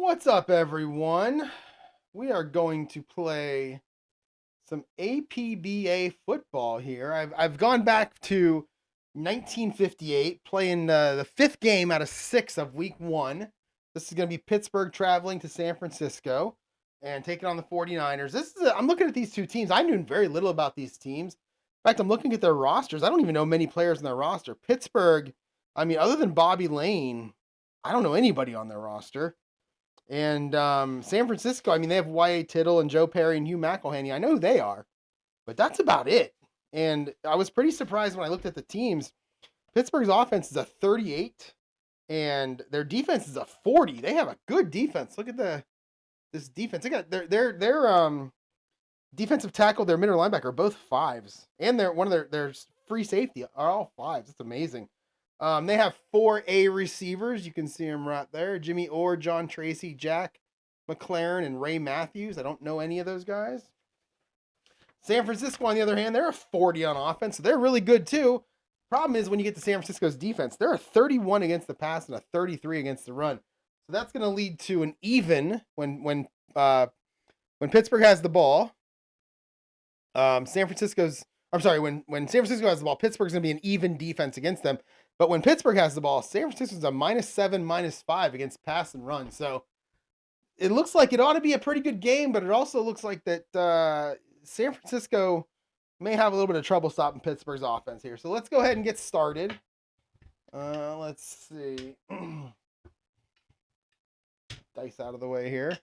What's up, everyone? We are going to play some APBA football here. I've gone back to 1958, playing the fifth game out of six of week one. This is going to be Pittsburgh traveling to San Francisco and taking on the 49ers. I'm looking at these two teams. I knew very little about these teams. In fact, I'm looking at their rosters. I don't even know many players in their roster. Pittsburgh, I mean, other than Bobby Lane, I don't know anybody on their roster. And San Francisco, I mean, they have Y.A. Tittle and Joe Perry and Hugh McElhenney. I know who they are, but that's about it. And I was pretty surprised when I looked at the teams. Pittsburgh's offense is a 38, and their defense is a 40. They have a good defense. Look at this defense. They got their defensive tackle, their middle linebacker, are both fives, and one of their free safety are all fives. It's amazing. They have 4A receivers. You can see them right there. Jimmy Orr, John Tracy, Jack McLaren, and Ray Matthews. I don't know any of those guys. San Francisco, on the other hand, they're a 40 on offense, so they're really good too. Problem is when you get to San Francisco's defense, they're a 31 against the pass and a 33 against the run. So that's going to lead to an even when Pittsburgh has the ball. When San Francisco has the ball, Pittsburgh's going to be an even defense against them. But when Pittsburgh has the ball, San Francisco's a -7, -5 against pass and run. So it looks like it ought to be a pretty good game, but it also looks like that San Francisco may have a little bit of trouble stopping Pittsburgh's offense here. So let's go ahead and get started. Let's see. Dice out of the way here.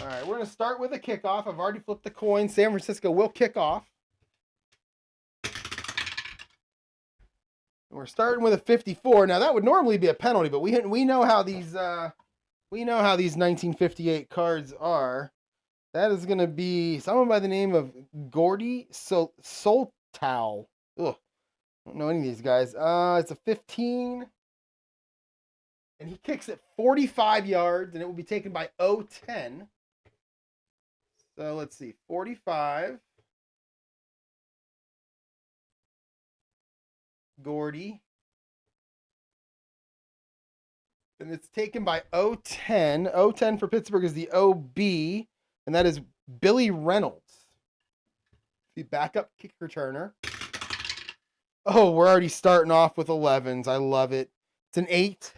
All right, we're going to start with a kickoff. I've already flipped the coin. San Francisco will kick off. We're starting with a 54. Now that would normally be a penalty, but we know how these 1958 cards are. That is going to be someone by the name of Gordie Soltow. Ugh, I don't know any of these guys. It's a 15, and he kicks it 45 yards, and it will be taken by 0-10. So let's see, 45. Gordie. And it's taken by 0-10. 0-10 for Pittsburgh is the OB, and that is Billy Reynolds. The backup kick returner. Oh, we're already starting off with 11s. I love it. It's an 8.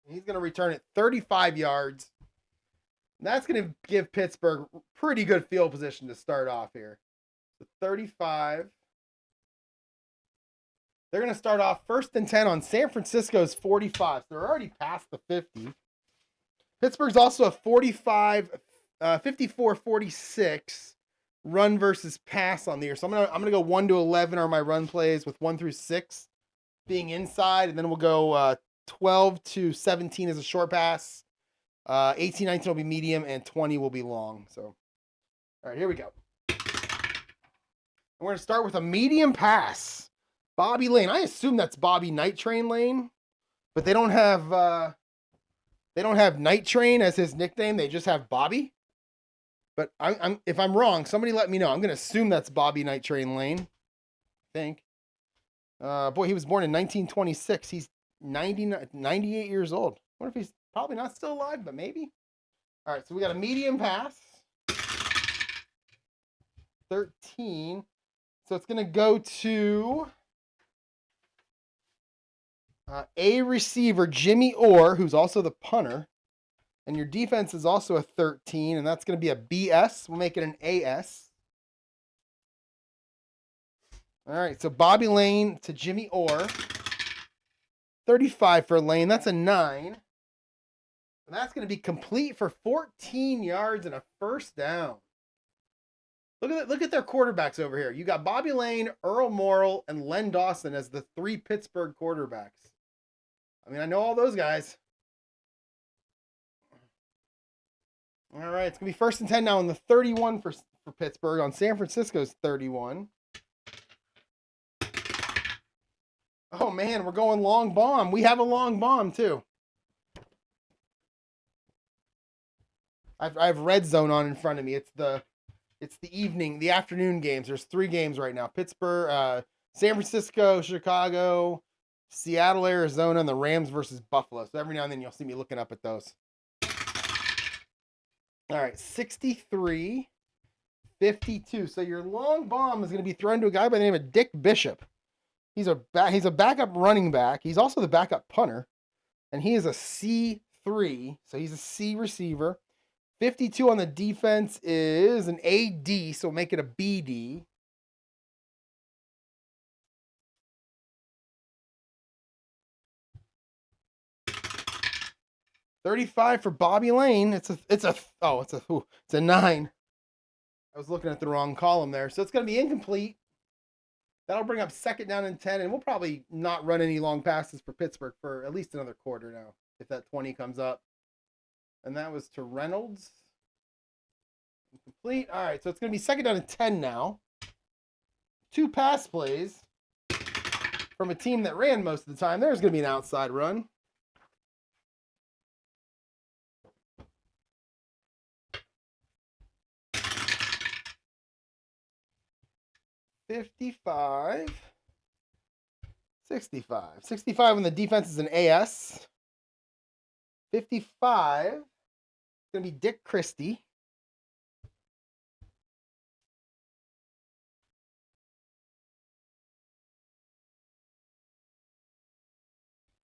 He's going to return it 35 yards. That's going to give Pittsburgh pretty good field position to start off here. So 35. They're going to start off 1st and 10 on San Francisco's 45. So they're already past the 50. Pittsburgh's also a 54-46 run versus pass on the year. So I'm gonna go 1 to 11 are my run plays, with 1 through 6 being inside, and then we'll go 12 to 17 as a short pass. 18, 19 will be medium, and 20 will be long. So, all right, here we go. And we're going to start with a medium pass. Bobby Lane. I assume that's Bobby Night Train Lane, but they don't have Night Train as his nickname. They just have Bobby. But if I'm wrong, somebody let me know. I'm going to assume that's Bobby Night Train Lane. I think. Boy, he was born in 1926. He's 98 years old. I wonder if he's probably not still alive, but maybe. All right, so we got a medium pass. 13. So it's going to go to a receiver, Jimmy Orr, who's also the punter. And your defense is also a 13, and that's going to be a BS. We'll make it an AS. All right, so Bobby Lane to Jimmy Orr. 35 for Lane. That's a 9. And that's going to be complete for 14 yards and a first down. Look at their quarterbacks over here. You got Bobby Lane, Earl Morrall, and Len Dawson as the 3 Pittsburgh quarterbacks. I mean, I know all those guys. All right, it's going to be 1st and 10 now on the 31 for Pittsburgh on San Francisco's 31. Oh, man, we're going long bomb. We have a long bomb, too. I have red zone on in front of me. It's the afternoon games. There's 3 games right now. Pittsburgh, San Francisco, Chicago, Seattle, Arizona, and the Rams versus Buffalo. So every now and then you'll see me looking up at those. All right, 63, 52. So your long bomb is going to be thrown to a guy by the name of Dick Bishop. He's a backup running back. He's also the backup punter, and he is a C3, so he's a C receiver. 52 on the defense is an AD, so make it a BD. $35 for Bobby Lane. It's a 9. I was looking at the wrong column there, so it's going to be incomplete. That'll bring up second down and 10, and we'll probably not run any long passes for Pittsburgh for at least another quarter now, if that 20 comes up. And that was to Reynolds. Complete. All right, so it's going to be second down and 10 now. 2 pass plays from a team that ran most of the time. There's going to be an outside run. $55. 65. 65 when the defense is an AS. 55. It's going to be Dick Christie.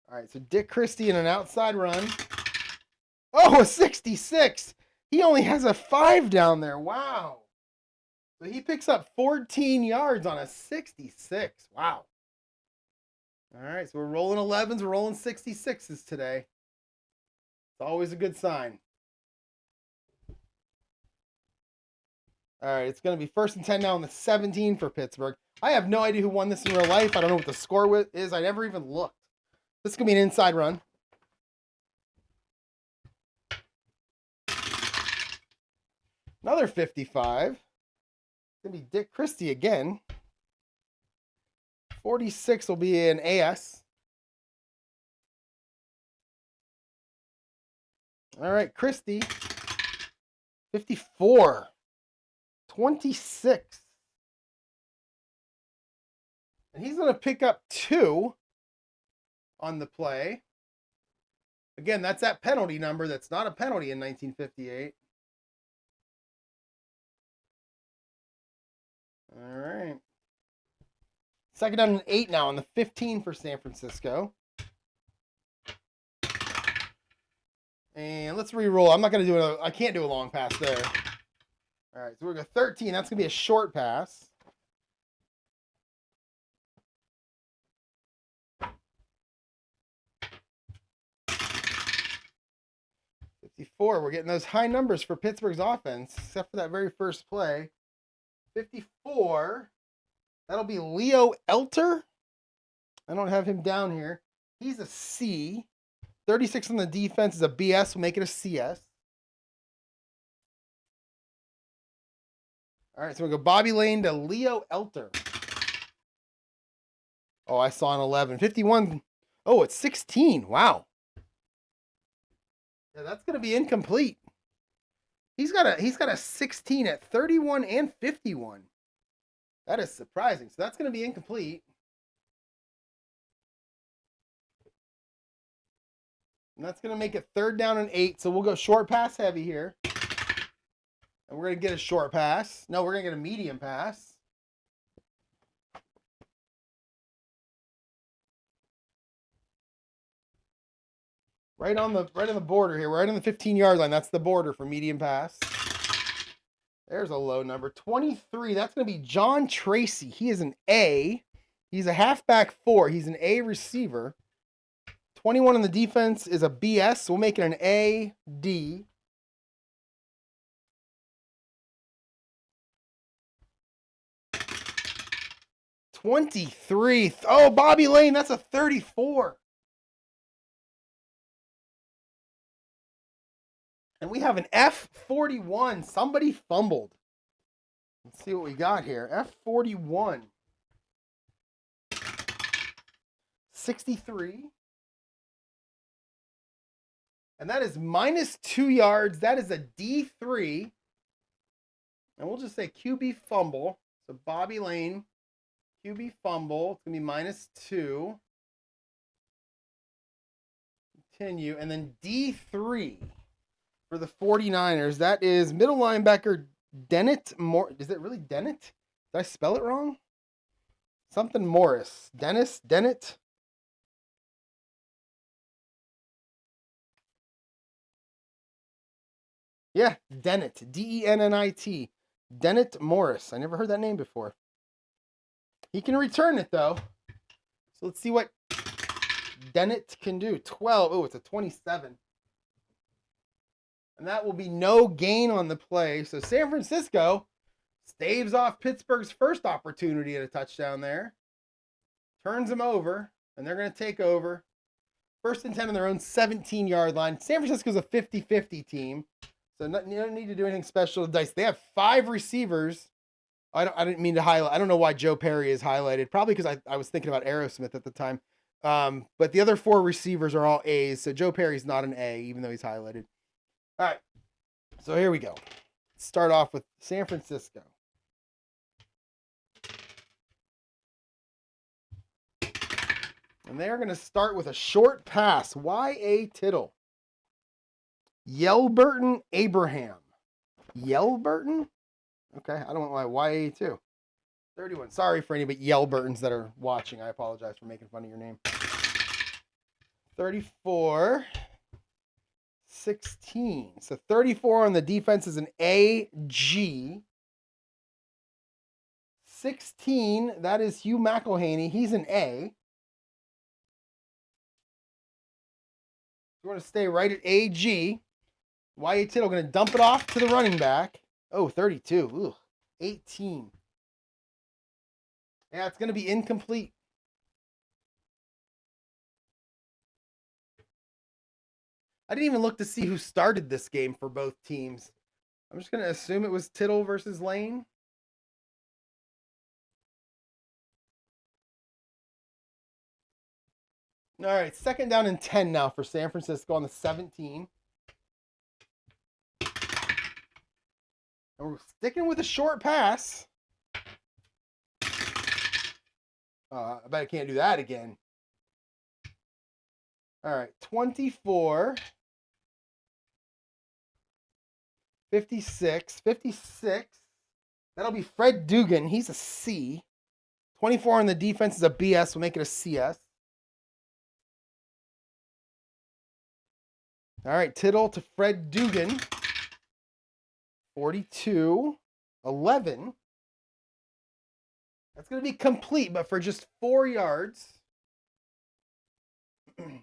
All right, so Dick Christie in an outside run. Oh, a 66. He only has a 5 down there. Wow. So he picks up 14 yards on a 66. Wow. All right, so we're rolling 11s. We're rolling 66s today. It's always a good sign. All right, it's going to be first and 10 now on the 17 for Pittsburgh. I have no idea who won this in real life. I don't know what the score is. I never even looked. This is going to be an inside run. Another 55. It's going to be Dick Christie again. 46 will be an AS. All right, Christie. 54. 26. And he's going to pick up 2 on the play. Again, that's that penalty number. That's not a penalty in 1958. All right. Second down and 8 now on the 15 for San Francisco. And let's re-roll. I'm not going to do I can't do a long pass there. All right, so we're going to go 13. That's going to be a short pass. We're getting those high numbers for Pittsburgh's offense, except for that very first play. 54. That'll be Leo Elter. I don't have him down here. He's a C. 36 on the defense is a BS. We'll make it a CS. All right, so we'll go Bobby Lane to Leo Elter. Oh, I saw an 11. 51. Oh, it's 16. Wow. Yeah, that's going to be incomplete. He's got a 16 at 31 and 51. That is surprising. So that's going to be incomplete. And that's going to make it third down and 8. So we'll go short pass heavy here. And we're going to get a short pass. No, we're going to get a medium pass. Right on the border here. Right on the 15-yard line. That's the border for medium pass. There's a low number. 23. That's going to be John Tracy. He is an A. He's a halfback 4. He's an A receiver. 21 on the defense is a BS. So we'll make it an A, D. $23. Oh, Bobby Lane. That's a 34. And we have an F41. Somebody fumbled. Let's see what we got here. F41. 63. And that is minus 2 yards. That is a D3. And we'll just say QB fumble. So Bobby Lane, QB fumble. It's going to be minus 2. continue. And then D3 for the 49ers. That is middle linebacker Dennett Moore. Is it really Dennett? Did I spell it wrong? Something Morris. Dennett? Yeah, Dennett. Dennit. Dennett Morris. I never heard that name before. He can return it, though. So let's see what Dennett can do. 12. Oh, it's a 27. And that will be no gain on the play. So San Francisco staves off Pittsburgh's first opportunity at a touchdown there. Turns them over, and they're going to take over. First and 10 on their own 17-yard line. San Francisco's a 50-50 team. So you don't need to do anything special to dice. They have 5 receivers. I didn't mean to highlight. I don't know why Joe Perry is highlighted. Probably because I was thinking about Aerosmith at the time. But the other 4 receivers are all A's. So Joe Perry's not an A, even though he's highlighted. All right. So here we go. Let's start off with San Francisco. And they're going to start with a short pass. Y.A. Tittle. Yelburton Abraham. Yelburton? Okay, I don't want my Y.A. too. 31. Sorry for any but Yelburtons that are watching. I apologize for making fun of your name. 34. 16. So 34 on the defense is an A.G. 16, that is Hugh McElhaney. He's an A. You want to stay right at A.G. Y.A. Tittle going to dump it off to the running back. Oh, 32. Ooh, 18. Yeah, it's going to be incomplete. I didn't even look to see who started this game for both teams. I'm just going to assume it was Tittle versus Lane. All right, second down and 10 now for San Francisco on the 17. And we're sticking with a short pass. I bet I can't do that again. All right, 24. 56. 56. That'll be Fred Dugan. He's a C. 24 on the defense is a BS. We'll make it a CS. All right, Tittle to Fred Dugan. 42. 11. That's going to be complete, but for just 4 yards. Going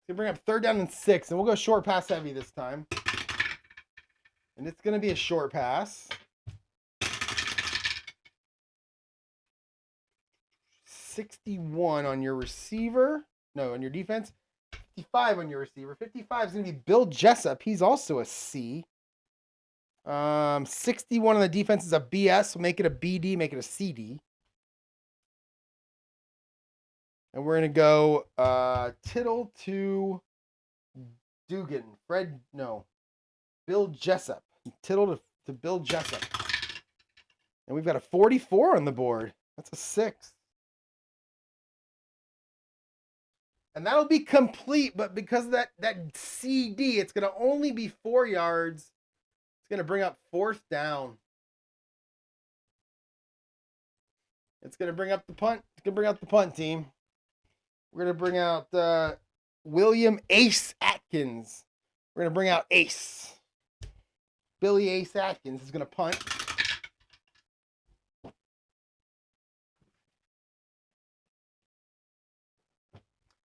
to bring up third down and 6, and we'll go short pass heavy this time. And it's going to be a short pass. 61 on your receiver. No, on your defense. 55 on your receiver. 55 is going to be Bill Jessup. He's also a C. 61 on the defense is a BS. We'll make it a BD, make it a CD. And we're going to go Tittle to Dugan. Bill Jessup. Tittle to Bill Jessup. And we've got a 44 on the board. That's a 6. And that'll be complete, but because of that CD, it's going to only be 4 yards. It's going to bring up fourth down. It's going to bring up the punt. It's going to bring out the punt team. We're going to bring out William Ace Atkins. We're going to bring out Ace. Billy Ace Atkins is going to punt.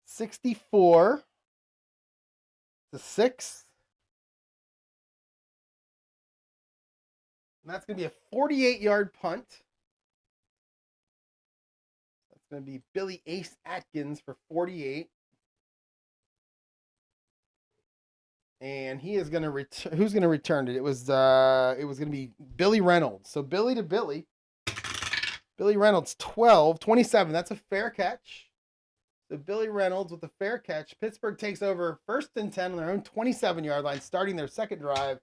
$64 to 6. And that's going to be a 48-yard punt. That's going to be Billy Ace Atkins for 48. And he is going to return. Who's going to return it? It was going to be Billy Reynolds. So Billy to Billy. Billy Reynolds, 27. That's a fair catch. So Billy Reynolds with a fair catch. Pittsburgh takes over first and 10 on their own 27-yard line, starting their second drive.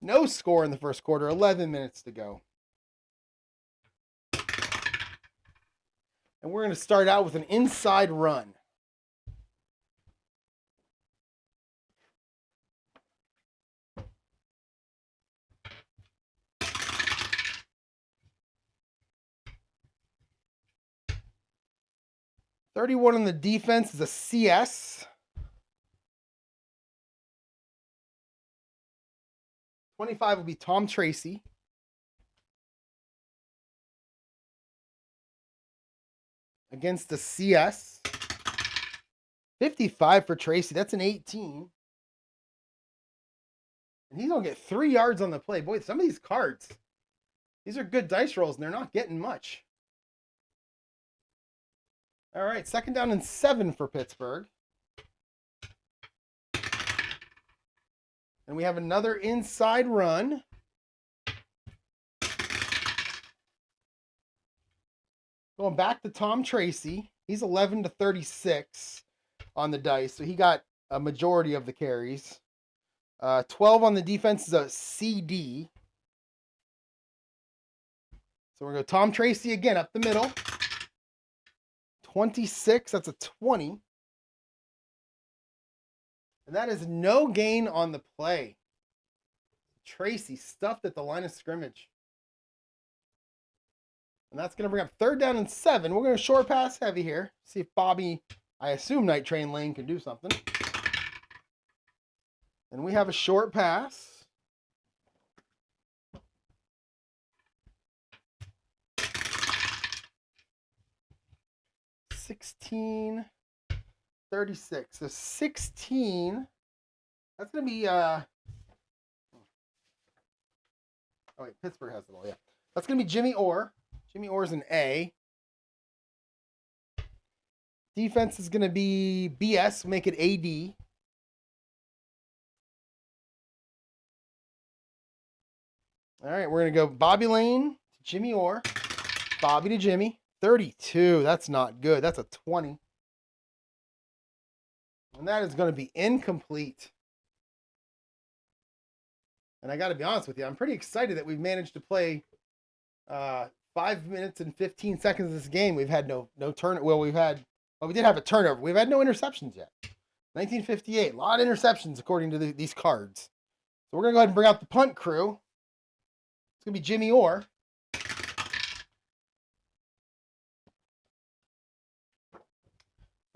No score in the first quarter. 11 minutes to go. And we're going to start out with an inside run. $31 on the defense is a CS. 25 will be Tom Tracy. Against the CS. 55 for Tracy. That's an 18. And he's going to get 3 yards on the play. Boy, some of these cards, these are good dice rolls, and they're not getting much. All right, 2nd down and 7 for Pittsburgh. And we have another inside run. Going back to Tom Tracy. He's 11 to 36 on the dice, so he got a majority of the carries. 12 on the defense is a CD. So we're going to go Tom Tracy again up the middle. 26, that's a 20. And that is no gain on the play. Tracy stuffed at the line of scrimmage. And that's going to bring up 3rd down and 7. We're going to short pass heavy here. See if Bobby, I assume Night Train Lane, can do something. And we have a short pass. $16.36. So 16. That's going to be oh wait, Pittsburgh has the ball, yeah. That's going to be Jimmy Orr. Jimmy Orr's an A. Defense is going to be BS, make it AD. All right, we're going to go Bobby Lane to Jimmy Orr. Bobby to Jimmy. 32. That's not good. That's a 20. And that is going to be incomplete. And I got to be honest with you, I'm pretty excited that we've managed to play 5 minutes and 15 seconds of this game. We've had no turn. Well, we did have a turnover. We've had no interceptions yet. 1958, a lot of interceptions according to these cards. So we're going to go ahead and bring out the punt crew. It's going to be Jimmy Orr.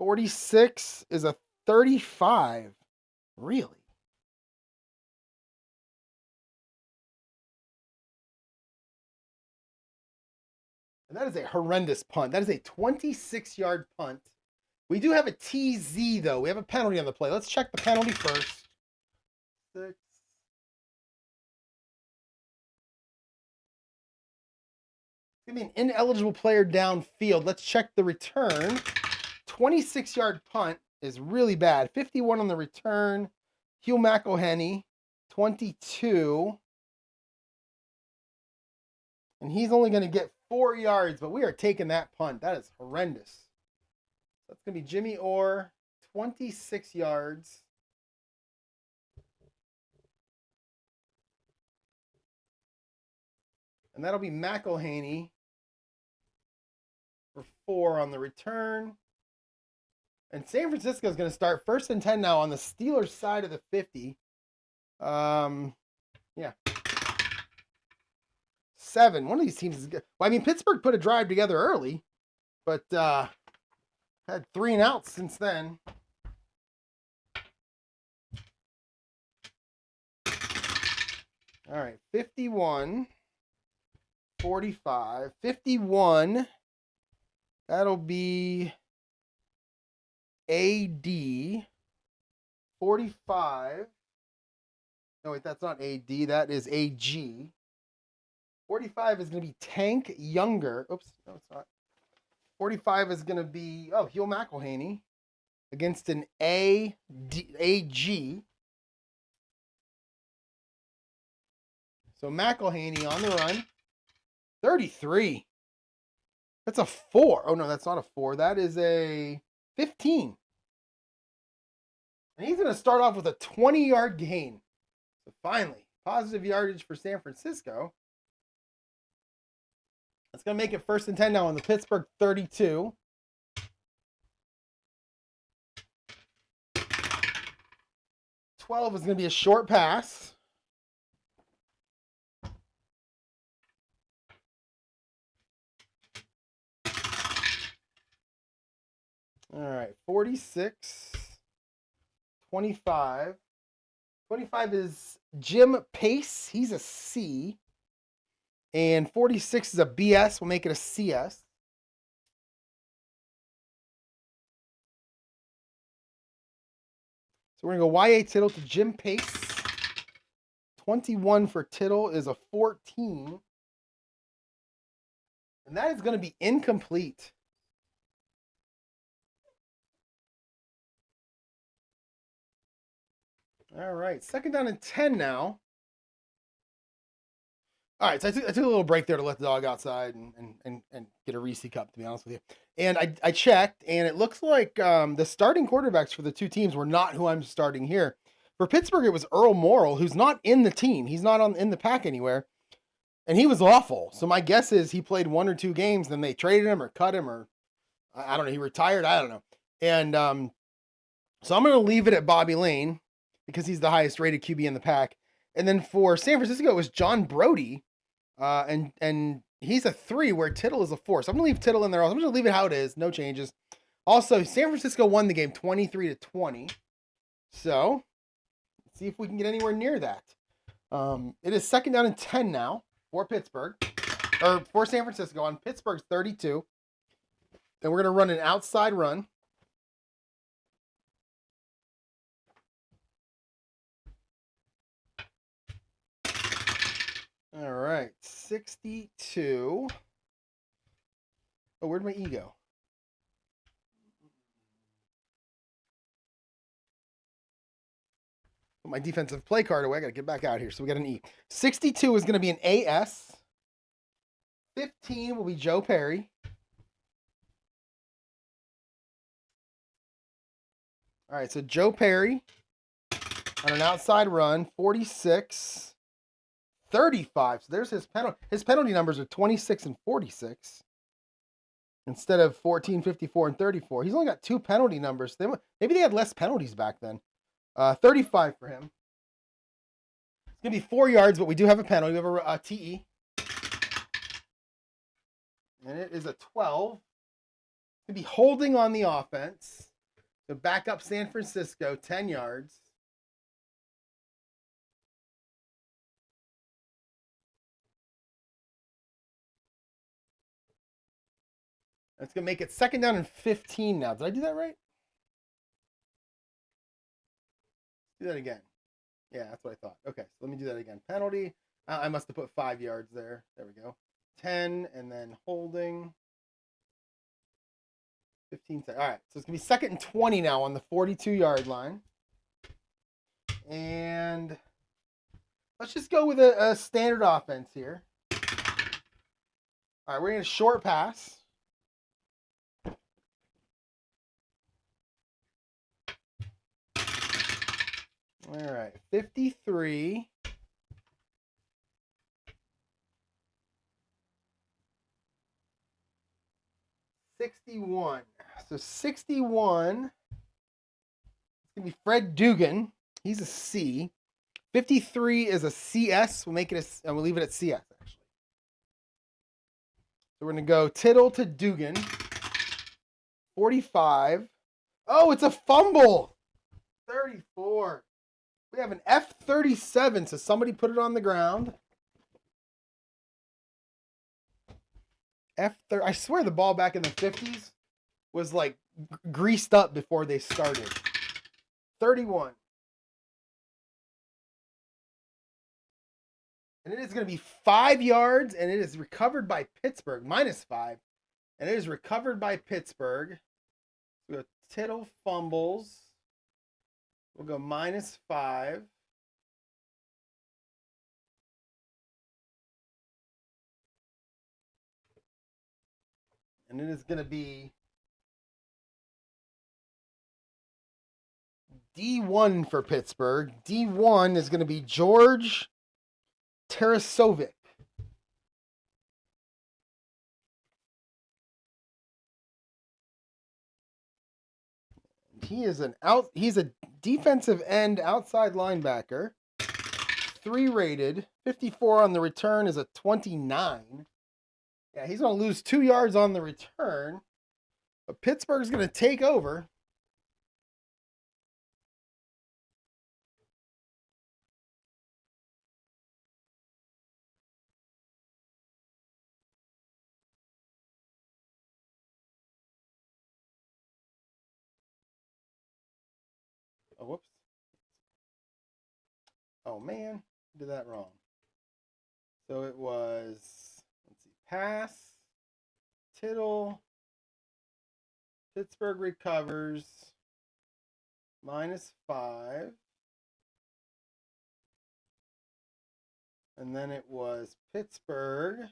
$46 is a 35. Really? And that is a horrendous punt. That is a 26-yard punt. We do have a TZ, though. We have a penalty on the play. Let's check the penalty first. 6. Give me an ineligible player downfield. Let's check the return. 26-yard punt is really bad. 51 on the return. Hugh McElhenney, 22. And he's only going to get 4 yards, but we are taking that punt. That is horrendous. That's going to be Jimmy Orr, 26 yards. And that'll be McElhaney for 4 on the return. And San Francisco is going to start 1st and 10 now on the Steelers side of the 50. Yeah. 7. One of these teams is good. Well, I mean, Pittsburgh put a drive together early, but had 3 and outs since then. All right, 51, 45, 51. That'll be AD. 45. No, wait, that's not AD. That is AG. 45 is going to be Tank Younger. Oops, no, it's not. 45 is going to be, Hugh McElhaney against an AG. So McElhaney on the run. 33. That's a 4. Oh, no, that's not a 4. That is a 15. And he's going to start off with a 20-yard gain. So finally, positive yardage for San Francisco. That's going to make it 1st and 10 now on the Pittsburgh 32. 12 is going to be a short pass. All right, 46, 25. 25 is Jim Pace. He's a C. And 46 is a BS. We'll make it a CS. So we're going to go YA Tittle to Jim Pace. 21 for Tittle is a 14. And that is going to be incomplete. All right, second down and 10 now. All right, so I took a little break there to let the dog outside and get a Reese cup, to be honest with you. And I checked, and it looks like the starting quarterbacks for the two teams were not who I'm starting here. For Pittsburgh, it was Earl Morrall, who's not in the team. He's not in the pack anywhere. And he was awful. So my guess is he played one or two games, then they traded him or cut him, or I don't know, he retired. I don't know. And so I'm going to leave it at Bobby Lane because he's the highest rated QB in the pack. And then for San Francisco, it was John Brody. And he's a 3 where Tittle is a 4. So I'm going to leave Tittle in there. I'm going to leave it how it is. No changes. Also, San Francisco won the game 23-20. So let's see if we can get anywhere near that. It is second down and 10 now for Pittsburgh, or for San Francisco on Pittsburgh's 32. Then we're going to run an outside run. All right, 62. Oh, where'd my E go? Put my defensive play card away. I got to get back out here. So we got an E. 62 is going to be an AS. 15 will be Joe Perry. All right, so Joe Perry on an outside run, 46. 35. So there's his penalty. His penalty numbers are 26 and 46 instead of 14, 54, and 34. He's only got 2 penalty numbers. Maybe they had less penalties back then. 35 for him. It's going to be 4 yards, but we do have a penalty. We have a TE. And it is a 12. It's going to be holding on the offense. So back up San Francisco, 10 yards. That's going to make it second down and 15 now. Did I do that right? Do that again. Yeah, that's what I thought. Okay, so let me do that again. Penalty. I must have put 5 yards there. There we go. 10 and then holding. 15 seconds. All right, so it's going to be second and 20 now on the 42-yard line. And let's just go with a standard offense here. All right, we're going to short pass. All right, 53. 61. So 61. It's going to be Fred Dugan. He's a C. 53 is a CS. We'll make it we'll leave it at CS, actually. So we're going to go Tittle to Dugan. 45. Oh, it's a fumble. 34. We have an F37, so somebody put it on the ground. F30. I swear the ball back in the 50s was like greased up before they started. 31. And it is going to be 5 yards, and it is recovered by Pittsburgh, -5. And it is recovered by Pittsburgh. We go Tittle fumbles. We'll go -5. And it is going to be D1 for Pittsburgh. D1 is going to be George Tarasovic. He's a defensive end outside linebacker. 3 rated. 54 on the return is a 29. Yeah, he's going to lose 2 yards on the return. But Pittsburgh's going to take over. Oh, whoops. Oh, man. Did that wrong. So it was, let's see, pass, Tittle, Pittsburgh recovers, -5. And then it was Pittsburgh,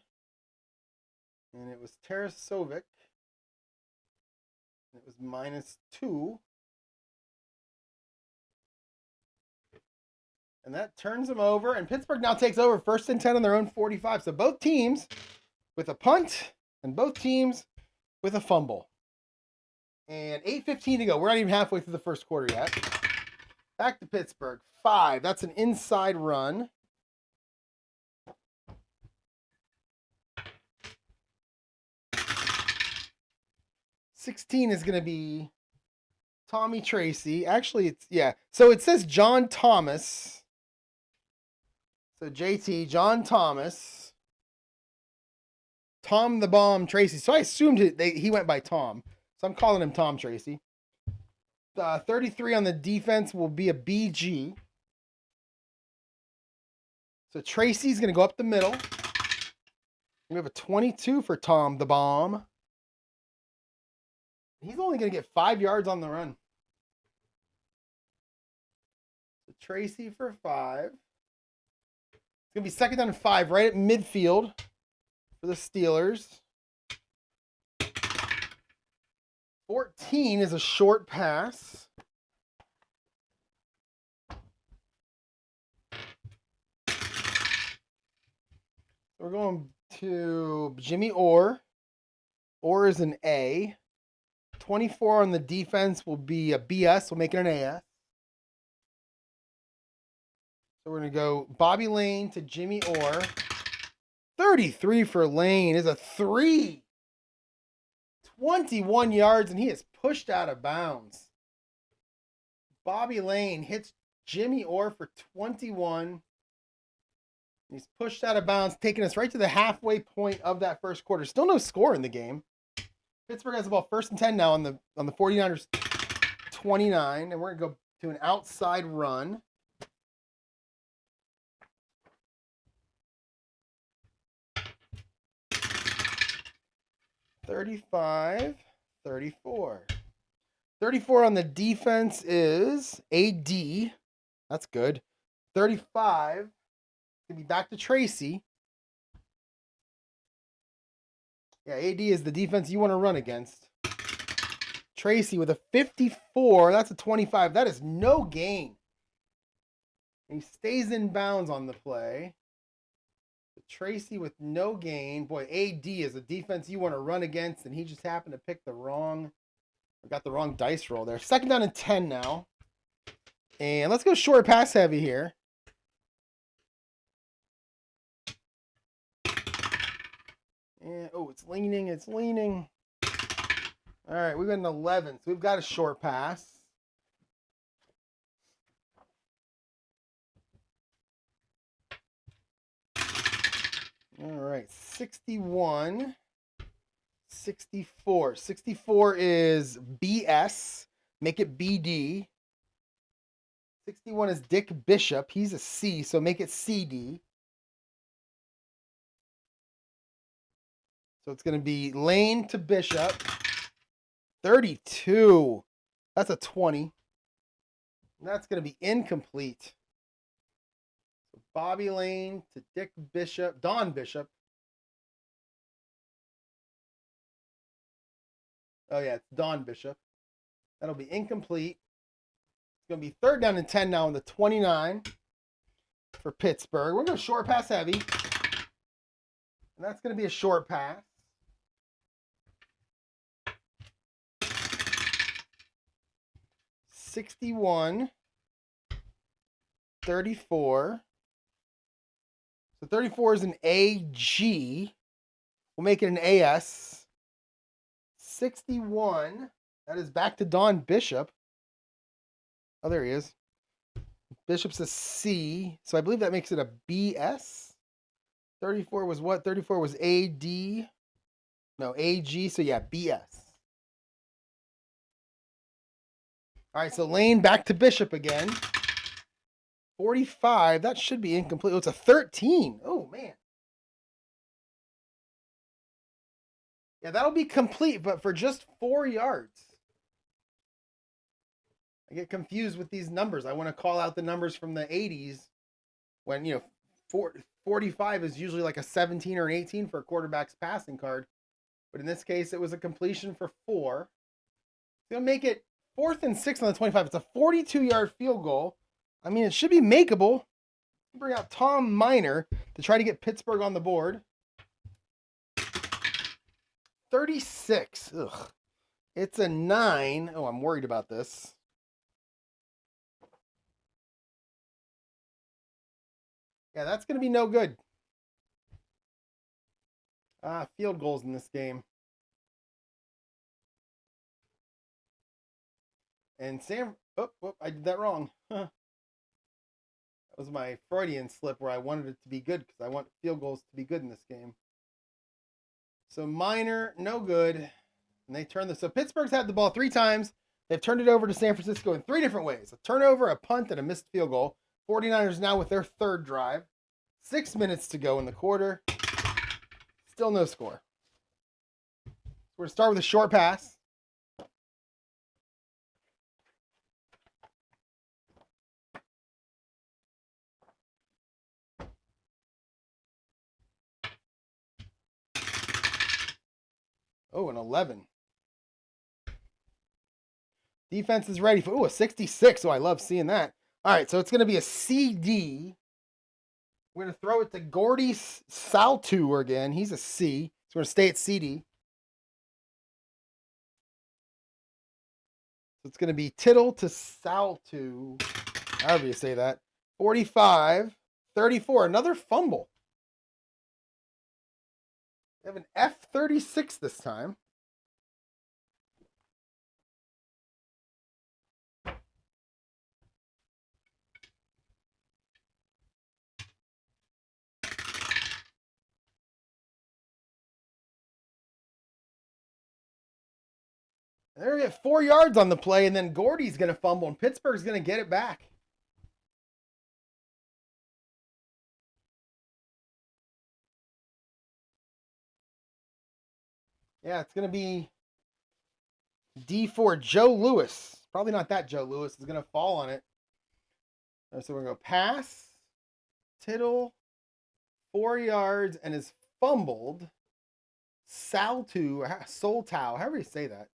and it was Tarasovic. It was -2. And that turns them over, and Pittsburgh now takes over 1st and 10 on their own 45. So both teams with a punt and both teams with a fumble. And 8:15 to go. We're not even halfway through the first quarter yet. Back to Pittsburgh. 5. That's an inside run. $16 is going to be Tommy Tracy. Actually, it's, yeah. So it says John Thomas. So JT, John Thomas, Tom the Bomb Tracy. So I assumed he went by Tom. So I'm calling him Tom Tracy. 33 on the defense will be a BG. So Tracy's going to go up the middle. We have a 22 for Tom the Bomb. He's only going to get 5 yards on the run. So Tracy for 5. It's going to be 2nd down and 5 right at midfield for the Steelers. 14 is a short pass. We're going to Jimmy Orr. Orr is an A. 24 on the defense will be a BS. We'll make it an AS. So we're going to go Bobby Lane to Jimmy Orr. 33 for Lane is a 3. 21 yards, and he is pushed out of bounds. Bobby Lane hits Jimmy Orr for 21. He's pushed out of bounds, taking us right to the halfway point of that first quarter. Still no score in the game. Pittsburgh has the ball 1st and 10 now on the 49ers 29, and we're going to go to an outside run. $35, $34. 34 on the defense is AD. That's good. 35. Going to be back to Tracy. Yeah, AD is the defense you want to run against. Tracy with a 54. That's a 25. That is no gain. And he stays in bounds on the play. Tracy with no gain. Boy, AD is a defense you want to run against, and he just happened to pick the wrong, got the wrong dice roll there. 2nd down and 10 now. And let's go short pass heavy here. And, oh, it's leaning. It's leaning. All right, we've got an 11, so we've got a short pass. All right, 61, 64. 64 is BS. Make it BD. 61 is Dick Bishop. He's a C, so make it CD. So it's going to be Lane to Bishop. 32. That's a 20. And that's going to be incomplete. So Bobby Lane to Dick Bishop. Don Bishop. Oh, yeah, it's Don Bishop. That'll be incomplete. It's going to be 3rd down and 10 now on the 29 for Pittsburgh. We're going to short pass heavy. And that's going to be a short pass. $61. 34. So 34 is an AG. We'll make it an AS. 61. That is back to Don Bishop. Oh, there he is. Bishop's a C. So I believe that makes it a BS. 34 was what? 34 was AD. No, AG. So yeah, BS. All right, so Lane back to Bishop again. 45. That should be incomplete. Oh, it's a 13. Oh, man. Yeah, that'll be complete, but for just 4 yards. I get confused with these numbers. I want to call out the numbers from the 80s when, 45 is usually like a 17 or an 18 for a quarterback's passing card. But in this case, it was a completion for 4. It's going to make it 4th and 6 on the 25. It's a 42-yard field goal. I mean, it should be makeable. Bring out Tom Miner to try to get Pittsburgh on the board. 36. Ugh. It's a 9. Oh, I'm worried about this. Yeah, that's going to be no good. Field goals in this game. And I did that wrong. That was my Freudian slip where I wanted it to be good because I want field goals to be good in this game. So Minor, no good. And they turn this. So Pittsburgh's had the ball 3 times. They've turned it over to San Francisco in 3 different ways. A turnover, a punt, and a missed field goal. 49ers now with their 3rd drive. 6 minutes to go in the quarter. Still no score. We're going to start with a short pass. Oh, an 11. Defense is ready for, a 66. Oh, I love seeing that. All right, so it's going to be a CD. We're going to throw it to Gordie Saltu again. He's a C. So we're going to stay at CD. So it's going to be Tittle to Saltu. However you say that. 45. 34. Another fumble. We have an F36 this time. They're going to get 4 yards on the play, and then Gordie's going to fumble, and Pittsburgh's going to get it back. Yeah, it's going to be D4 Joe Lewis. Probably not that Joe Lewis is going to fall on it. So we're going to go pass. Tittle, 4 yards, and is fumbled. Soltow, however you say that.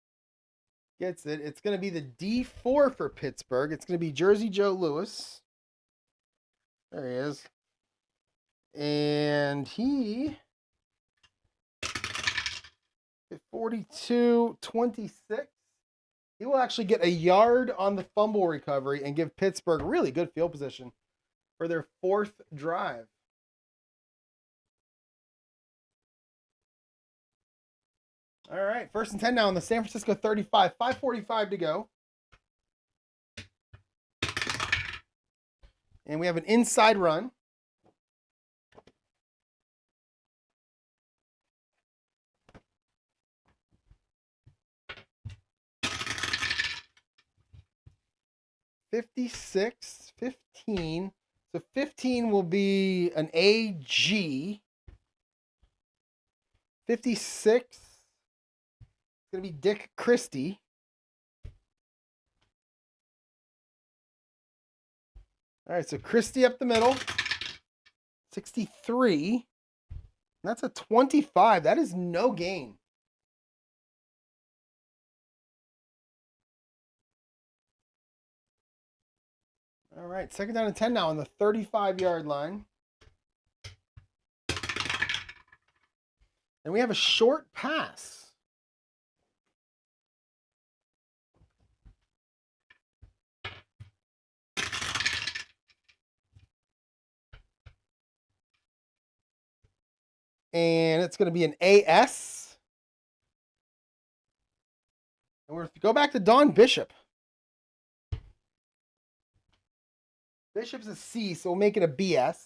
Gets it. It's going to be the D4 for Pittsburgh. It's going to be Jersey Joe Lewis. There he is. And he 42-26. He will actually get a yard on the fumble recovery and give Pittsburgh really good field position for their 4th drive. All right, 1st and 10 now on the San Francisco 35. 5:45 to go. And we have an inside run. $56-15. So 15 will be an AG. 56. It's going to be Dick Christie. All right, so Christie up the middle. 63. That's a 25. That is no gain. All right, 2nd down and 10 now on the 35-yard line. And we have a short pass. And it's going to be an AS. And we're going to go back to Don Bishop. Bishop's a C, so we'll make it a BS.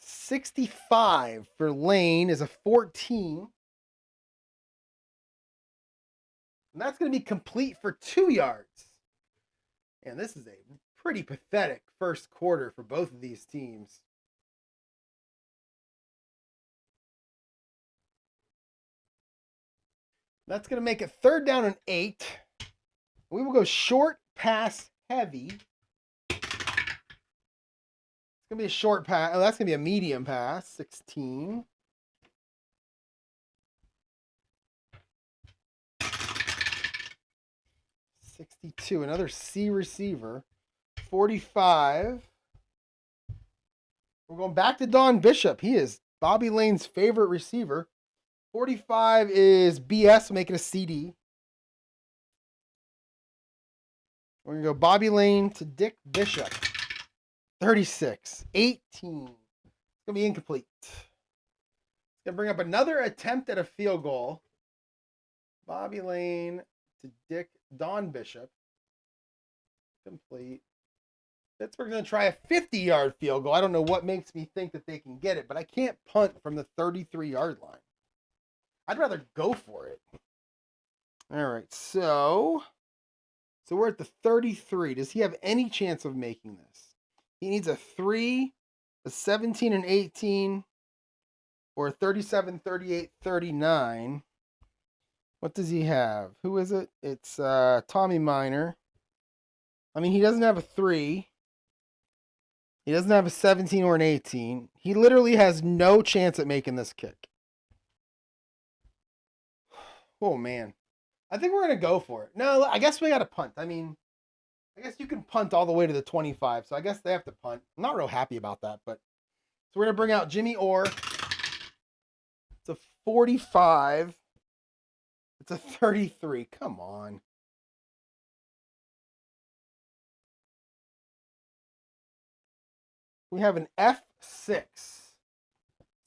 $65 for Lane is a 14. And that's going to be complete for 2 yards. And this is a pretty pathetic first quarter for both of these teams. That's going to make it 3rd down and 8. We will go short pass heavy. It's going to be a short pass. Oh, that's going to be a medium pass. 16. $62. Another C receiver. 45. We're going back to Don Bishop. He is Bobby Lane's favorite receiver. 45 is BS, making a CD. We're going to go Bobby Lane to Dick Bishop. 36. 18. It's going to be incomplete. It's going to bring up another attempt at a field goal. Bobby Lane to Don Bishop. Complete. Pittsburgh's going to try a 50-yard field goal. I don't know what makes me think that they can get it, but I can't punt from the 33-yard line. I'd rather go for it. All right, so we're at the 33. Does he have any chance of making this? He needs a 3, a 17 and 18, or a 37, 38, 39. What does he have? Who is it? It's Tommy Miner. I mean, he doesn't have a 3. He doesn't have a 17 or an 18. He literally has no chance at making this kick. Oh, man. I think we're going to go for it. No, I guess we got to punt. I mean, I guess you can punt all the way to the 25, so I guess they have to punt. I'm not real happy about that, but so we're going to bring out Jimmy Orr. It's a 45. It's a 33. Come on. We have an F6. So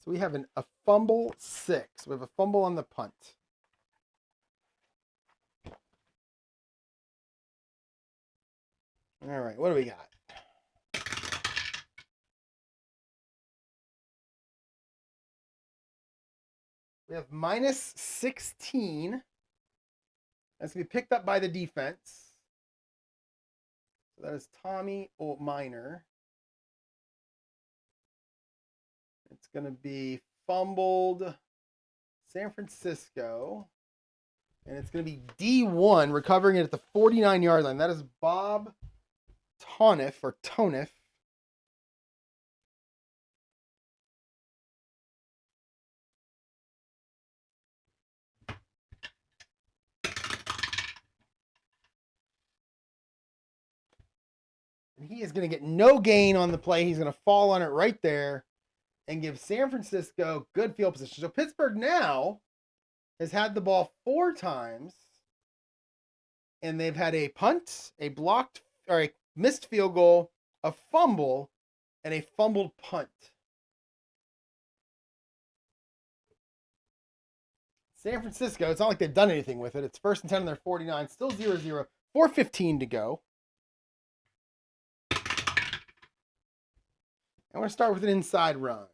we have a fumble 6. We have a fumble on the punt. All right, what do we got? We have minus 16. That's going to be picked up by the defense. So that is Tommy Miner. It's going to be fumbled San Francisco. And it's going to be D1 recovering it at the 49-yard line. That is Bob Toniff. And he is going to get no gain on the play. He's going to fall on it right there and give San Francisco good field position. So Pittsburgh now has had the ball 4 times, and they've had a punt, a blocked or a missed field goal, a fumble, and a fumbled punt. San Francisco, it's not like they've done anything with it. It's 1st and 10 on their 49, still 0-0, 4:15 to go. And we're going to start with an inside run.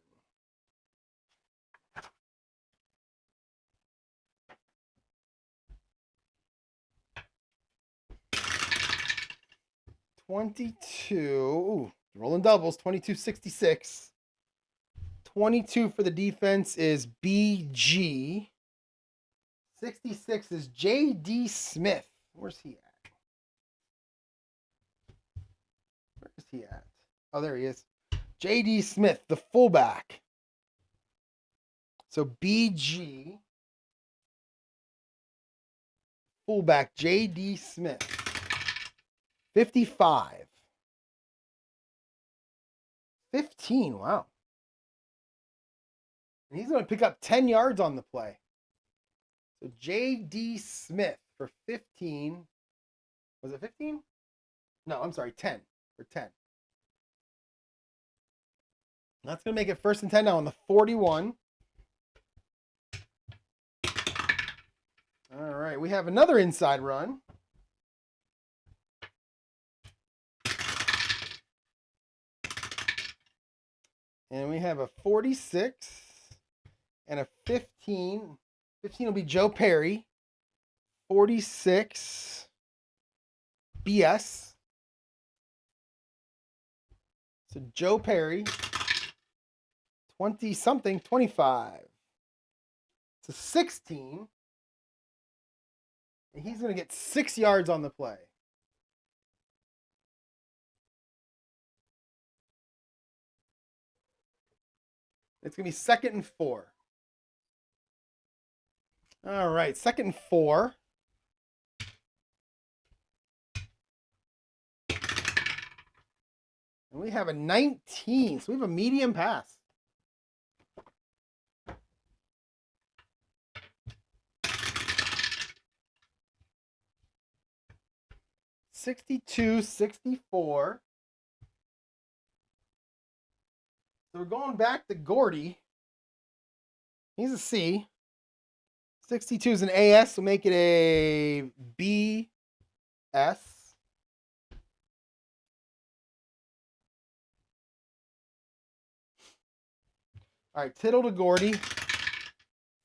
Rolling doubles, 22-66. 22 for the defense is BG. 66 is JD Smith. Where's he at? Where is he at? Oh, there he is. JD Smith, the fullback. So BG. Fullback JD Smith. 55. 15, wow. And he's going to pick up 10 yards on the play. So J.D. Smith for 15. Was it 15? No, I'm sorry, 10. For 10. That's going to make it 1st and 10 now on the 41. All right, we have another inside run. And we have a 46 and a 15. 15 will be Joe Perry. 46 BS. So Joe Perry. 20-something, 25. It's a 16. And he's going to get 6 yards on the play. It's going to be 2nd and 4. All right, 2nd and 4. And we have a 19. So we have a medium pass. $62-64. So we're going back to Gordie. He's a C. 62 is an AS, so make it a BS. All right, Tittle to Gordie.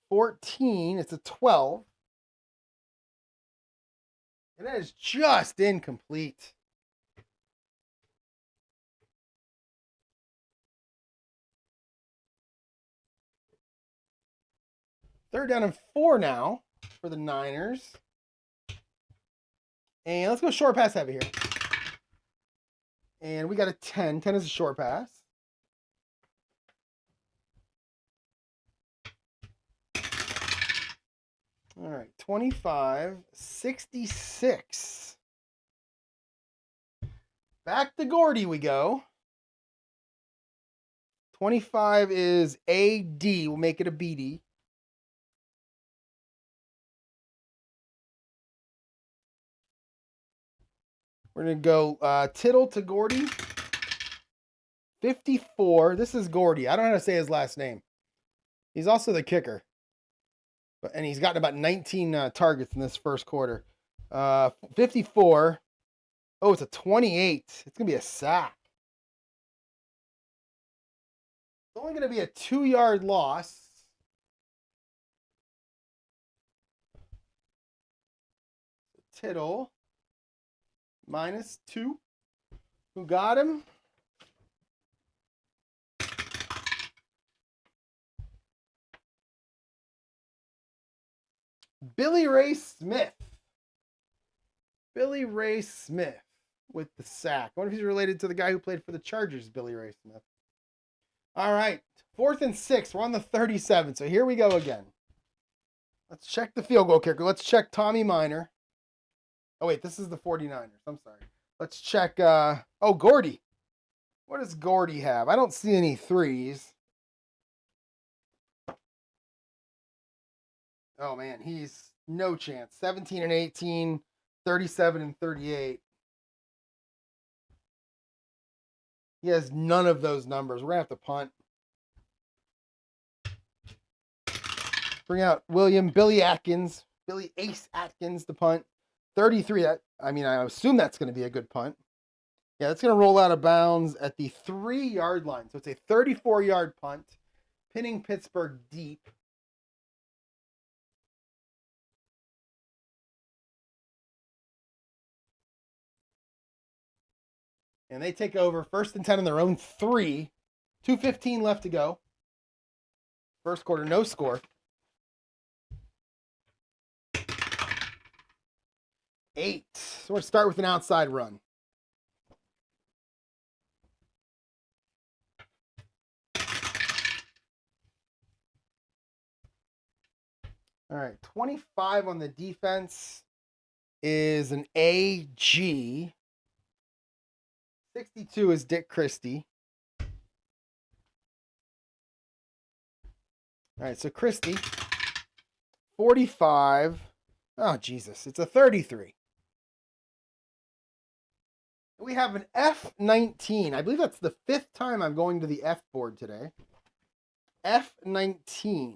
14. It's a 12. And that is just incomplete. Third down and 4 now for the Niners. And let's go short pass heavy here. And we got a 10. 10 is a short pass. All right, 25-66. Back to Gordie we go. 25 is AD. We'll make it a BD. We're going to go Tittle to Gordie. 54. This is Gordie. I don't know how to say his last name. He's also the kicker. And he's gotten about 19 targets in this first quarter. 54. Oh, it's a 28. It's going to be a sack. It's only going to be a 2-yard loss. Tittle. -2. Who got him? Billy Ray Smith. Billy Ray Smith with the sack. I wonder if he's related to the guy who played for the Chargers, Billy Ray Smith. All right, 4th and 6. We're on the 37, so here we go again. Let's check the field goal kicker. Let's check Tommy Miner. Oh, wait, this is the 49ers. I'm sorry. Let's check, Gordie. What does Gordie have? I don't see any 3s. Oh, man, he's no chance. 17 and 18, 37 and 38. He has none of those numbers. We're going to have to punt. Bring out Billy Ace Atkins to punt. 33. I assume that's going to be a good punt. Yeah, that's going to roll out of bounds at the 3-yard line. So it's a 34-yard punt, pinning Pittsburgh deep. And they take over 1st and 10 on their own 3. 2:15 left to go. First quarter, no score. 8. So we're going to start with an outside run. All right, 25 on the defense is an AG. 62 is Dick Christie. All right, so Christie. 45. Oh, Jesus, it's a 33. We have an F19. I believe that's the 5th time I'm going to the F board today. F19.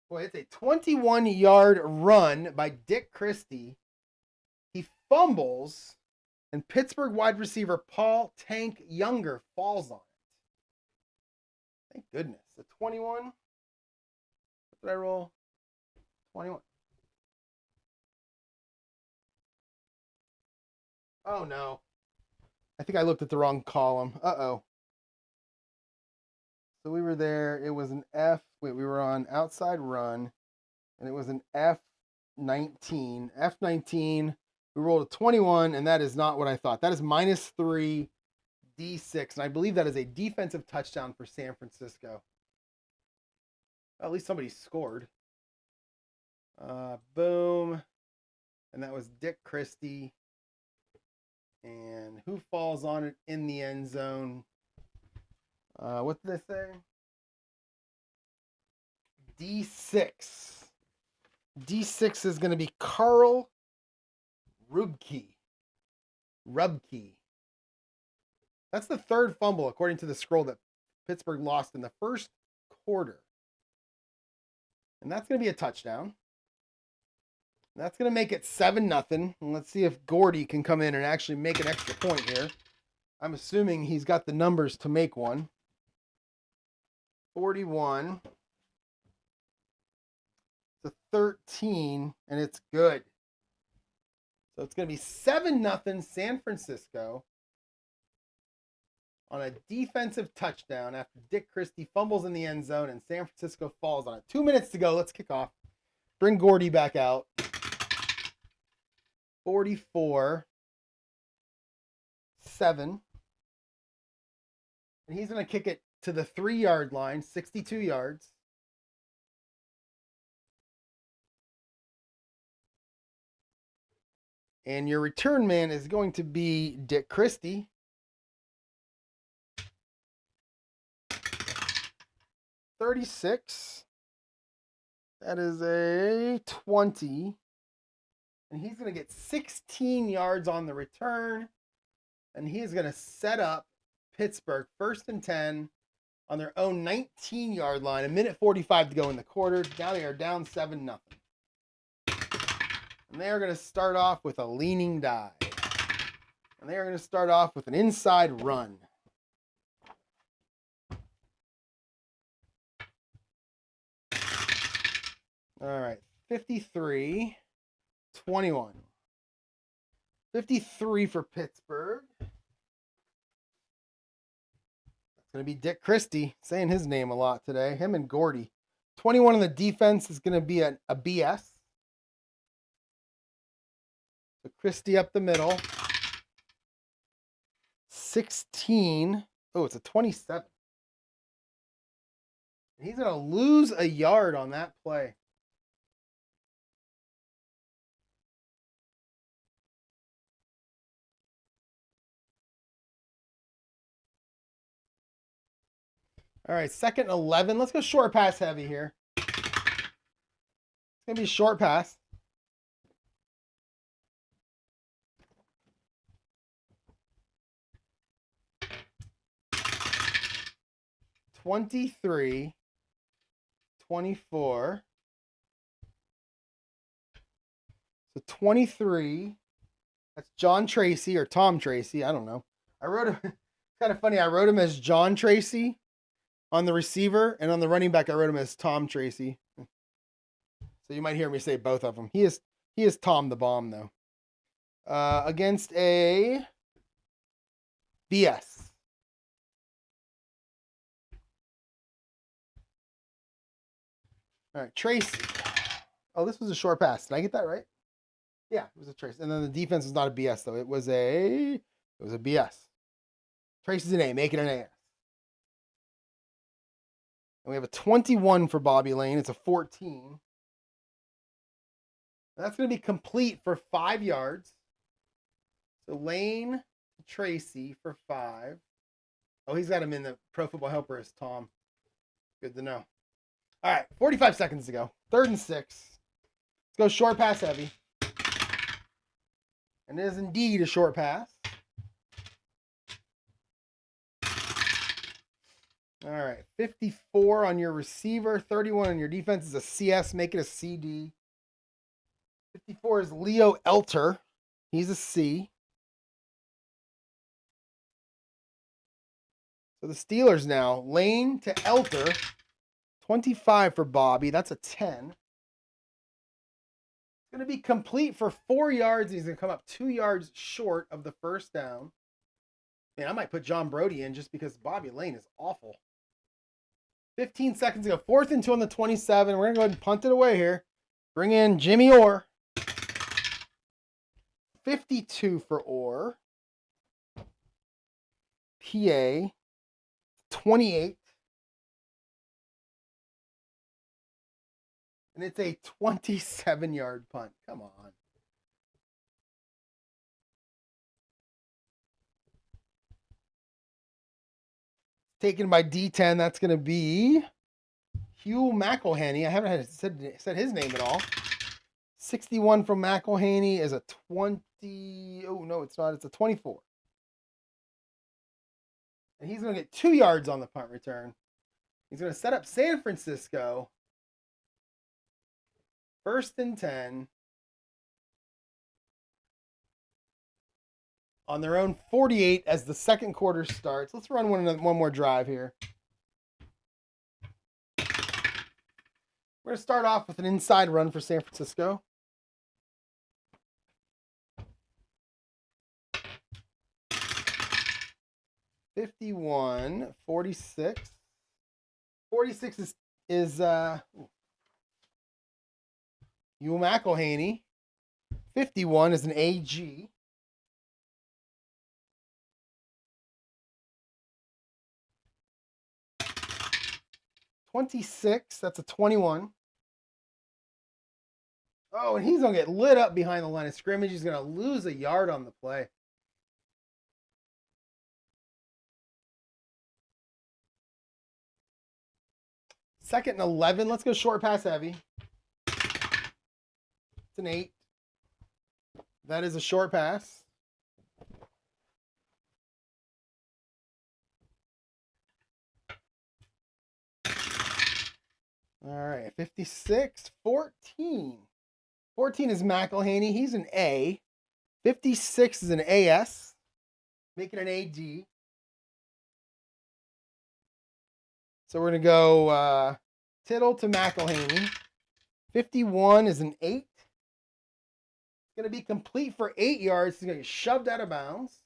Boy, it's a 21-yard run by Dick Christie. He fumbles, and Pittsburgh wide receiver Paul Tank Younger falls on it. Thank goodness. A 21. What did I roll? 21. Oh, no. I think I looked at the wrong column. Uh-oh. So we were there. It was an F. Wait, we were on outside run, and it was an F19. F19. We rolled a 21, and that is not what I thought. That is -3 D6, and I believe that is a defensive touchdown for San Francisco. Well, at least somebody scored. Boom. And that was Dick Christie. And who falls on it in the end zone? What did they say? D6. D6 is going to be Carl Rubke. That's the 3rd fumble, according to the scroll, that Pittsburgh lost in the 1st quarter. And that's going to be a touchdown. That's going to make it 7-0. And let's see if Gordie can come in and actually make an extra point here. I'm assuming he's got the numbers to make one. 41. It's a 13, and it's good. So it's going to be 7-0 San Francisco on a defensive touchdown after Dick Christie fumbles in the end zone and San Francisco falls on it. 2 minutes to go. Let's kick off. Bring Gordie back out. 44-7. And he's going to kick it to the 3-yard line, 62 yards. And your return man is going to be Dick Christie. 36. That is a 20. And he's going to get 16 yards on the return. And he is going to set up Pittsburgh 1st and 10 on their own 19-yard line. 1:45 to go in the quarter. Now they are down 7-0. And they are going to start off with a leaning dive. And they are going to start off with an inside run. All right, 53-21. 53 for Pittsburgh. That's going to be Dick Christie, saying his name a lot today. Him and Gordie. 21 on the defense is going to be a BS. So Christie up the middle. 16. Oh, it's a 27. He's going to lose a yard on that play. All right, 2nd and 11. Let's go short pass heavy here. It's going to be a short pass. $23, $24. So 23. That's John Tracy or Tom Tracy. I don't know. I wrote him. It's kind of funny. I wrote him as John Tracy on the receiver, and on the running back, I wrote him as Tom Tracy. So you might hear me say both of them. He is Tom the Bomb, though. Against a BS. All right, Tracy. Oh, this was a short pass. Did I get that right? Yeah, it was a Tracy. And then the defense was not a BS, though. It was a BS. Tracy's an A. Make it an A. And we have a 21 for Bobby Lane. It's a 14. That's going to be complete for 5 yards. So Lane, Tracy for 5. Oh, he's got him in the Pro Football Helper as Tom. Good to know. All right, 45 seconds to go. 3rd and 6. Let's go short pass heavy. And it is indeed a short pass. All right, 54 on your receiver, 31 on your defense is a CS. Make it a CD. 54 is Leo Elter. He's a C. So the Steelers now, Lane to Elter. 25 for Bobby. That's a 10. It's going to be complete for 4 yards. He's going to come up 2 yards short of the first down. Man, I might put John Brody in just because Bobby Lane is awful. 15 seconds ago. 4th and 2 on the 27. We're going to go ahead and punt it away here. Bring in Jimmy Orr. 52 for Orr. PA. 28. And it's a 27-yard punt. Come on. Taken by D10. That's going to be Hugh McElhaney. I haven't said his name at all. 61 from McElhaney is a 20. Oh, no, it's not. It's a 24. And he's going to get 2 yards on the punt return. He's going to set up San Francisco. 1st and 10. On their own 48 as the second quarter starts. Let's run one more drive here. We're going to start off with an inside run for San Francisco. (51) 46. 46 is Hugh McElhaney. 51 is an AG. (26) That's a 21. Oh, and he's going to get lit up behind the line of scrimmage. He's going to lose a yard on the play. Second and 11. Let's go short pass heavy. It's an 8. That is a short pass. All right, 56, 14. 14 is McElhaney. He's an A. 56 is an AS. Make it an AD. So we're going to go Tittle to McElhaney. 51 is an 8. It's going to be complete for 8 yards. He's going to get shoved out of bounds.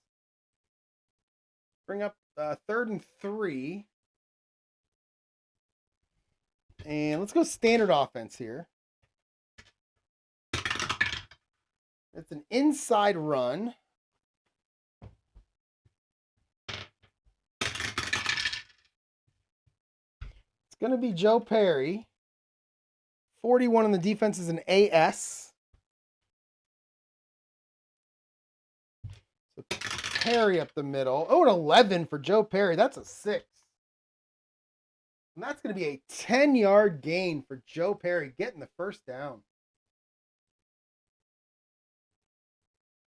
Bring up 3rd and 3. And let's go standard offense here. It's an inside run. It's going to be Joe Perry. 41 on the defense is an AS. So Perry up the middle. Oh, an 11 for Joe Perry. That's a 6. And that's going to be a 10-yard gain for Joe Perry getting the first down.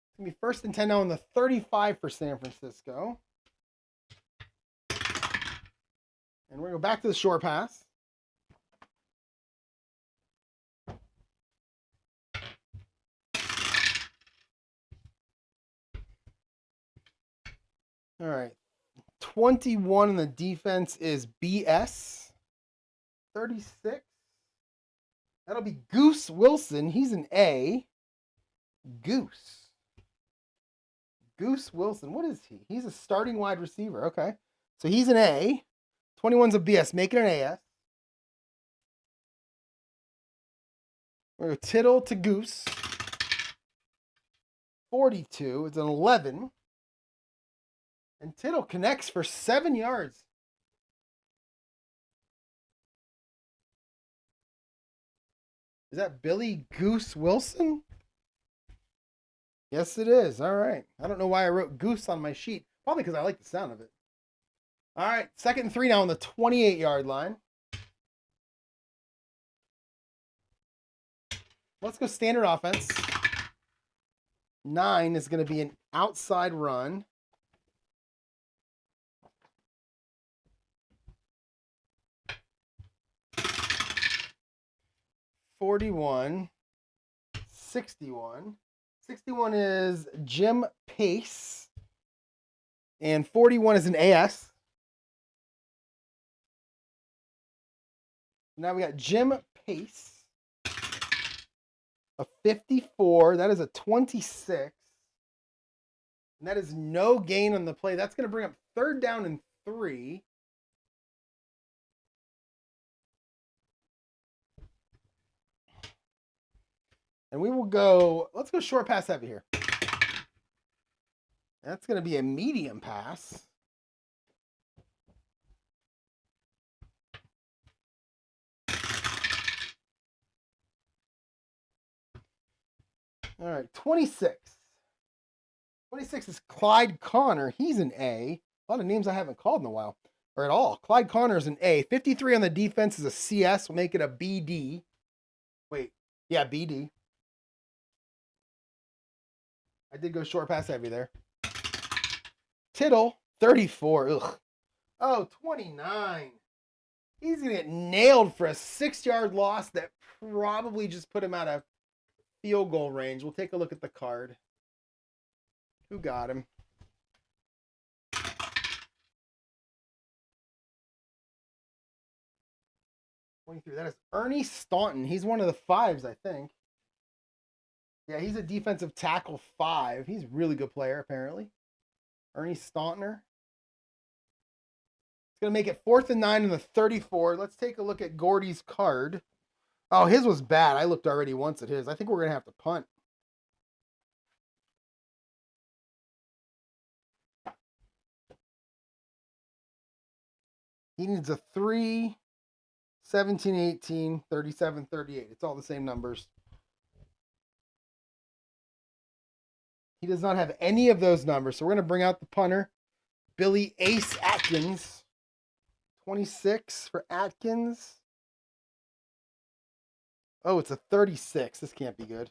It's going to be 1st and 10 now on the 35 for San Francisco. And we're going to go back to the short pass. All right. 21 in the defense is BS. 36. That'll be Goose Wilson. He's an A. Goose Wilson. What is he? He's a starting wide receiver. Okay. So he's an A. 21's a BS. Make it an AS. We're going to Tittle to Goose. 42. It's an 11. And Tittle connects for 7 yards. Is that Billy Goose Wilson? Yes, it is. All right. I don't know why I wrote Goose on my sheet. Probably because I like the sound of it. All right. 2nd and 3 now on the 28-yard line. Let's go standard offense. 9 is going to be an outside run. $41, 61. 61 is Jim Pace. And 41 is an AS. Now we got Jim Pace. A 54. That is a 26. And that is no gain on the play. That's going to bring up 3rd down and 3. And we will go, let's go short pass heavy here. That's going to be a medium pass. All right, 26. 26 is Clyde Connor. He's an A. A lot of names I haven't called in a while, or at all. Clyde Connor is an A. 53 on the defense is a CS. We'll make it a BD. Wait, yeah, BD. I did go short pass heavy there. Tittle, 34. Ugh. Oh, 29. He's going to get nailed for a 6-yard loss that probably just put him out of field goal range. We'll take a look at the card. Who got him? That is Ernie Staunton. He's one of the 5s, I think. Yeah, he's a defensive tackle 5. He's a really good player, apparently. Ernie Staunton. It's going to make it 4th and 9 in the 34. Let's take a look at Gordie's card. Oh, his was bad. I looked already once at his. I think we're going to have to punt. He needs a 3, 17, 18, 37, 38. It's all the same numbers. He does not have any of those numbers. So we're going to bring out the punter, Billy Ace Atkins. 26 for Atkins. Oh, it's a 36. This can't be good.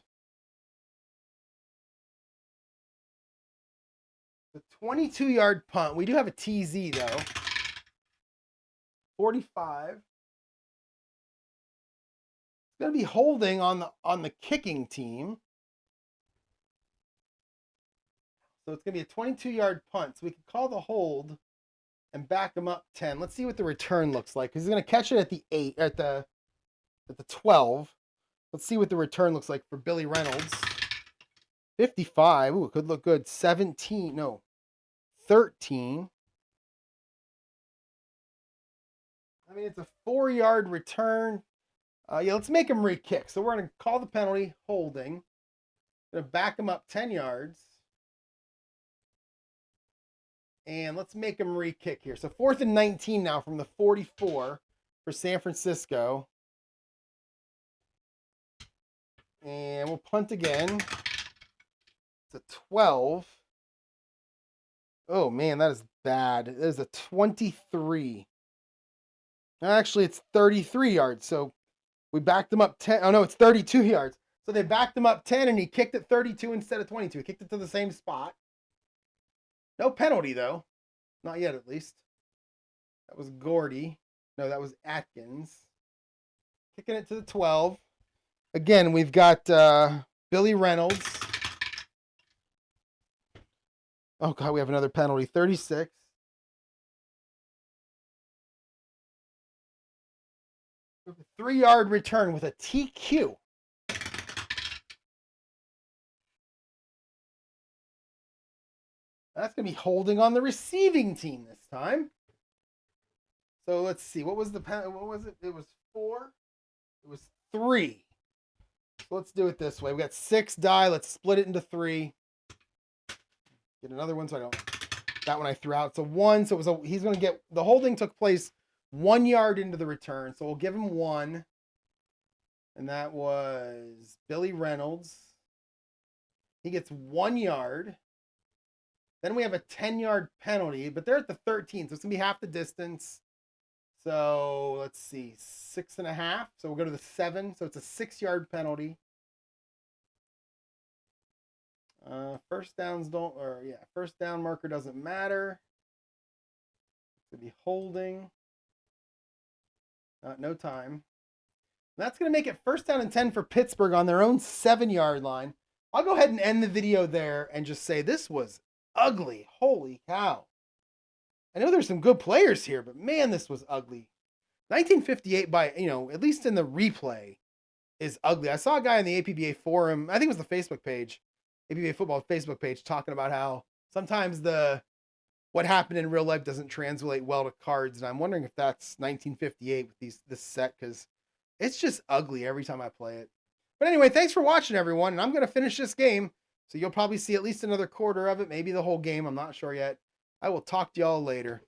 The 22-yard punt. We do have a TZ, though. 45. It's going to be holding on the kicking team. So it's going to be a 22-yard punt. So we can call the hold and back him up 10. Let's see what the return looks like. Because he's going to catch it at the 8, at the 12. Let's see what the return looks like for Billy Reynolds. 55. Ooh, it could look good. 17. No. 13. I mean, it's a 4-yard return. Yeah, let's make him re-kick. So we're going to call the penalty, holding. Going to back him up 10 yards. And let's make him re-kick here. So 4th and 19 now from the 44 for San Francisco. And we'll punt again. It's a 12. Oh, man, that is bad. That is a 23. Actually, it's 33 yards. So we backed him up 10. Oh, no, it's 32 yards. So they backed him up 10, and he kicked it 32 instead of 22. He kicked it to the same spot. No penalty, though. Not yet, at least. That was Gordie. No, that was Atkins. Kicking it to the 12. Again, we've got Billy Reynolds. Oh, God, we have another penalty. 36. A 3-yard return with a TQ. That's going to be holding on the receiving team this time. So let's see. What was it? It was 4. It was 3. So let's do it this way. We got 6 die. Let's split it into 3. Get another one so I don't. That one I threw out. So 1. So it was he's going to get. The holding took place 1 yard into the return. So we'll give him 1. And that was Billy Reynolds. He gets 1 yard. Then we have a 10-yard penalty, but they're at the 13, so it's going to be half the distance. So let's see, 6.5. So we'll go to the 7. So it's a 6-yard penalty. First downs don't, or yeah, first down marker doesn't matter. To be holding. No time. That's going to make it first down and 10 for Pittsburgh on their own 7-yard line. I'll go ahead and end the video there and just say this was ugly. Holy cow. I know there's some good players here, but man, this was ugly. 1958 by, at least in the replay is ugly. I saw a guy on the APBA forum, I think it was the Facebook page, APBA football Facebook page, talking about how sometimes what happened in real life doesn't translate well to cards, and I'm wondering if that's 1958 with this set, because it's just ugly every time I play it. But anyway, thanks for watching, everyone, and I'm going to finish this game, so you'll probably see at least another quarter of it, maybe the whole game. I'm not sure yet. I will talk to y'all later.